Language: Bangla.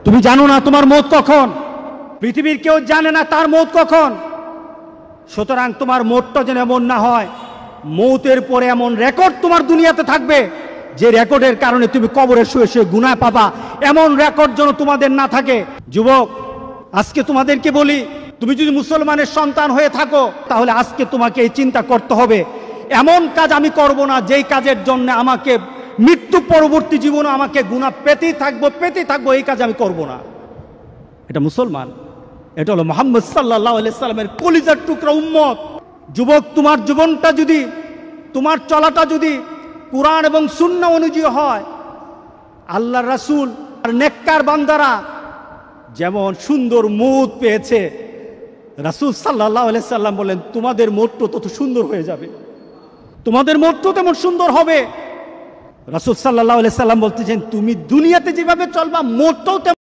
তুমি জানো না তোমার মৌত কখন, পৃথিবীর কেউ জানে না তার মৌত কখন। সুতরাং তোমার মৌতটা যেন এমন না হয় মৌতের পরে এমন রেকর্ড তোমার দুনিয়াতে থাকবে যে রেকর্ডের কারণে তুমি কবরে শুয়ে শুয়ে গুনাহ পাবা, এমন রেকর্ড যেন তোমাদের না থাকে। যুবক, আজকে তোমাদেরকে বলি, তুমি যদি মুসলমানের সন্তান হয়ে থাকো তাহলে আজকে তোমাকে এই চিন্তা করতে হবে, এমন কাজ আমি করব না যেই কাজের জন্য আমাকে মৃত্যু পরবর্তী জীবনে আমাকে গুনাহ পেতেই থাকবো, এই কাজ আমি করব না। এটা মুসলমান, এটা হলো মুহাম্মদ সাল্লাল্লাহু আলাইহি সাল্লামের কলিজার টুকরা উম্মত। যুবক, তোমার জীবনটা যদি, তোমার চলাটা যদি কুরআন এবং সুন্নাহ অনুযায়ী হয়, আল্লাহর রাসূল আর নেককার বান্দারা যেমন সুন্দর মৌত পেয়েছে, রাসূল সাল্লাল্লাহু আলাইহি সাল্লাম বলেন তোমাদের মৌতটা তত সুন্দর হয়ে যাবে, তোমাদের মৌতটা তেমন সুন্দর হবে। রাসূল সাল্লাল্লাহু আলাইহি সাল্লাম বলতেছেন তুমি দুনিয়াতে যেভাবে চলবা মৌতটাও তেমন।